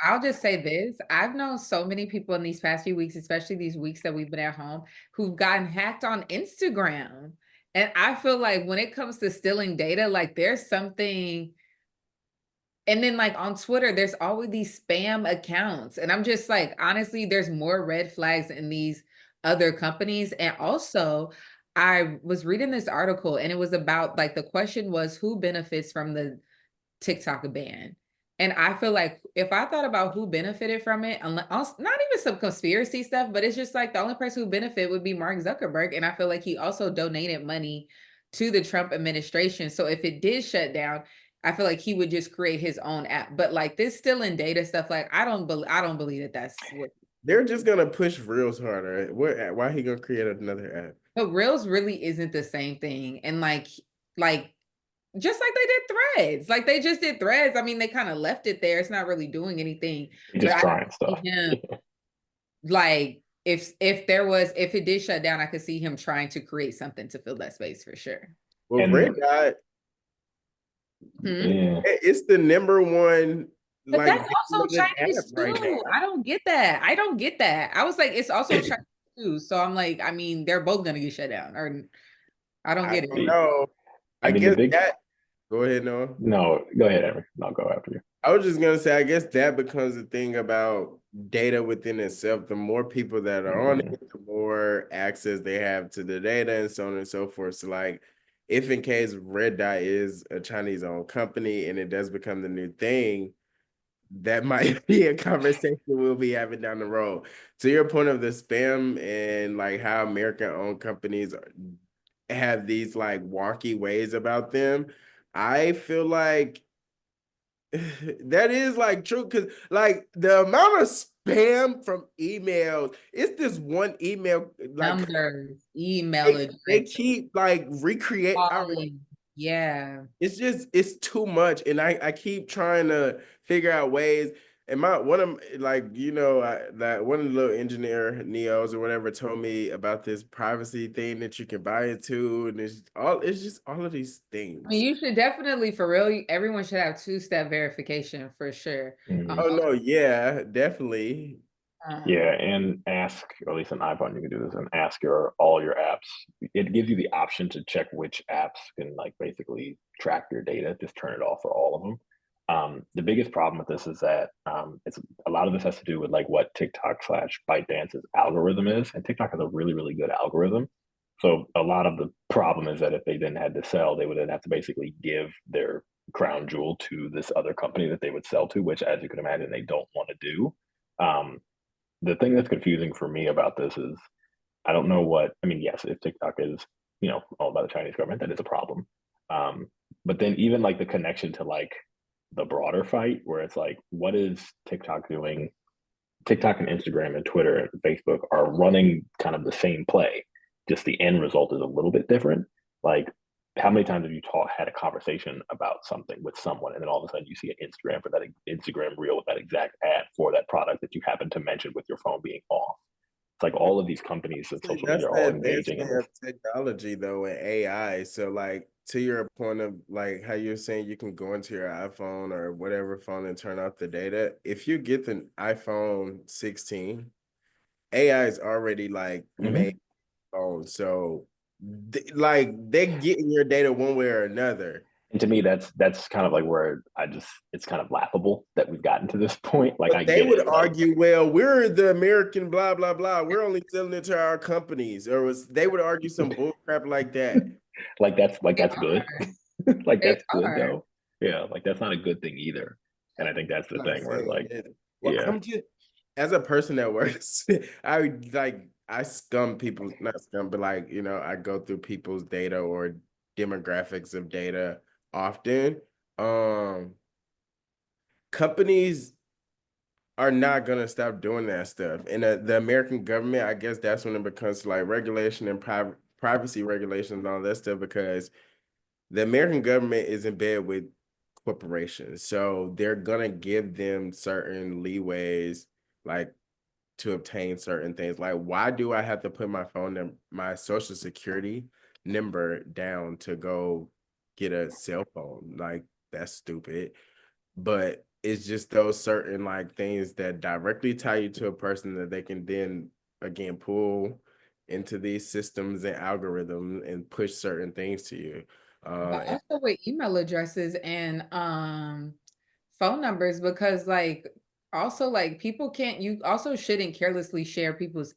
I'll just say this. I've known so many people in these past few weeks, especially these weeks that we've been at home, who've gotten hacked on Instagram. And I feel like when it comes to stealing data, like there's something. And then like on Twitter, there's always these spam accounts. And I'm just like, honestly, there's more red flags in these other companies. And also, I was reading this article and it was about like the question was who benefits from the TikTok ban. And I feel like if I thought about who benefited from it, not even some conspiracy stuff, but it's just like the only person who benefit would be Mark Zuckerberg. And I feel like he also donated money to the Trump administration. So if it did shut down, I feel like he would just create his own app. But like this still in data stuff, like I don't believe that that's what. They're just gonna push Reels harder. Why he gonna create another app? But Reels really isn't the same thing. And like just like they did Threads. Like they just did Threads. I mean, they kind of left it there. It's not really doing anything. He's But just I trying see stuff. him like if it did shut down, I could see him trying to create something to fill that space for sure. Well, And Red Dot, Hmm? yeah, it's the number one But like that's also app Chinese right now. too. I don't get that. I don't get that. I was like, it's also Chinese too. So I'm like, I mean, they're both gonna get shut down. Or I don't I get don't it. know. I I mean the guess big that. Go ahead, Noah. no, go ahead, Emery. I'll go after you. I was just gonna say, I guess that becomes the thing about data within itself. The more people that are on Mhm. it, the more access they have to the data and so on and so forth. So like if in case Red Dot is a Chinese owned company and it does become the new thing, that might be a conversation we'll be having down the road. To your point of the spam and like how American owned companies have these like wonky ways about them, I feel like that is like true because like the amount of spam from emails, it's this one email like Numbers, email they address, keep like recreate our calling. Yeah. it's just it's too much and I keep trying to figure out ways and my one of like that one of the little engineer neos or whatever told me about this privacy thing that you can buy into and it's just all of these I mean, things. you should definitely, for real, everyone should have two-step verification for sure. Mhm. Oh no, yeah, definitely. Yeah, and ask, or at least an iPhone, you can do this and ask your all your apps. It gives you the option to check which apps can like basically track your data. Just turn it off for all of them. The biggest problem with this is that it's a lot of this has to do with like what TikTok slash ByteDance's algorithm is, and TikTok has a really really good algorithm. So a lot of the problem is that if they then had to sell, they would then have to basically give their crown jewel to this other company that they would sell to, which, as you can imagine, they don't want to do. Um, the thing that's confusing for me about this is I don't know what I mean. Yes, if TikTok is owned by the Chinese government, that is a problem. Um, but then even like the connection to like the broader fight, where it's like, what is TikTok doing? TikTok and Instagram and Twitter and Facebook are running kind of the same play, just the end result is a little bit different. Like, how many times have you had a conversation about something with someone, and then all of a sudden you see an Instagram for that Instagram reel with that exact ad for that product that you happen to mention with your phone being off? It's like all of these companies and social That's media are the all engaging in advancement this. of technology though and AI. So like to your point of like how you're saying you can go into your iPhone or whatever phone and turn off the data. If you get the iPhone 16, AI is already like made Mhm. phone. So like they're getting your data one way or another. And to me, that's kind of like where it's kind of laughable that we've gotten to this point. Like I But they get would it, like argue, well, we're the American blah blah blah. We're only selling it to our companies, or was they would argue some bull crap like that. like They that's good. are. Like They that's good are. though. Yeah, like that's not a good thing either. And I think that's the I'm not thing where it's saying like, it. Well, yeah, come to as a person that works, I scum people, not scum, but like I go through people's data or demographics of data often. Um, Companies are not gonna stop doing that stuff, and the American government, I guess that's when it becomes like regulation and privacy regulations and all that stuff because the American government is in bed with corporations. So they're gonna give them certain leeways, like to obtain certain things. Like, why do I have to put my social security number down to go get a cell phone? Like, that's stupid. But it's just those certain like things that directly tie you to a person that they can then again pull into these systems and algorithms and push certain things to you. But And also with email addresses and phone numbers, because like also like people can't, you also shouldn't carelessly share people's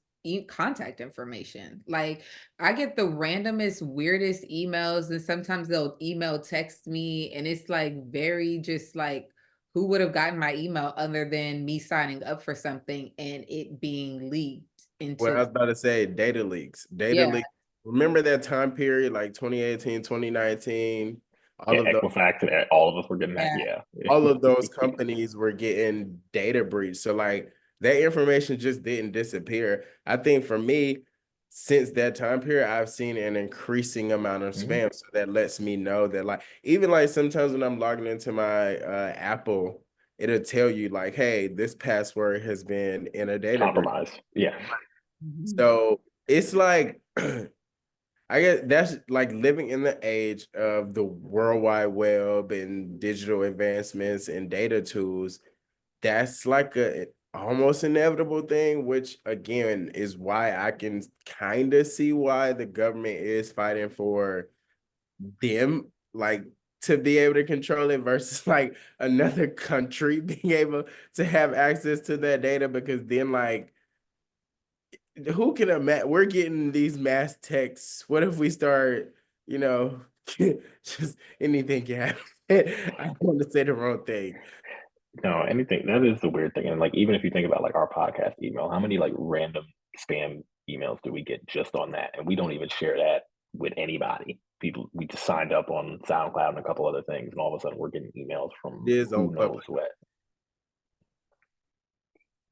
contact information. Like I get the randomest weirdest emails, and sometimes they'll email text me and it's like very just like, who would have gotten my email other than me signing up for something and it being leaked what I into, was about to say, data leaks. Data yeah, leaks. Remember that time period, like 2018, 2019, all Yeah, of those Equifax and all of us were getting that. yeah. Yeah. all of those companies were getting data breach. So like that information just didn't disappear. I think for me, since that time period, I've seen an increasing amount of Mhm. spam. So that lets me know that like even like sometimes when I'm logging into my Apple, it'll tell you like, hey, this password has been in a data breach. Compromise. Yeah. Mhm. So it's like I guess that's like living in the age of the World Wide Web and digital advancements and data tools. That's like a almost inevitable thing, which again is why I can kind of see why the government is fighting for them, like to be able to control it versus like another country being able to have access to that data, because then like who can imagine we're getting these mass texts. What if we start, you know, just anything can happen. I don't want to say the wrong thing. No, anything that is the weird thing. And like even if you think about like our podcast email, how many like random spam emails do we get just on that? And we don't even share that with anybody. People we just signed up on SoundCloud and a couple other things, and all of a sudden we're getting emails It from is who on knows public. what.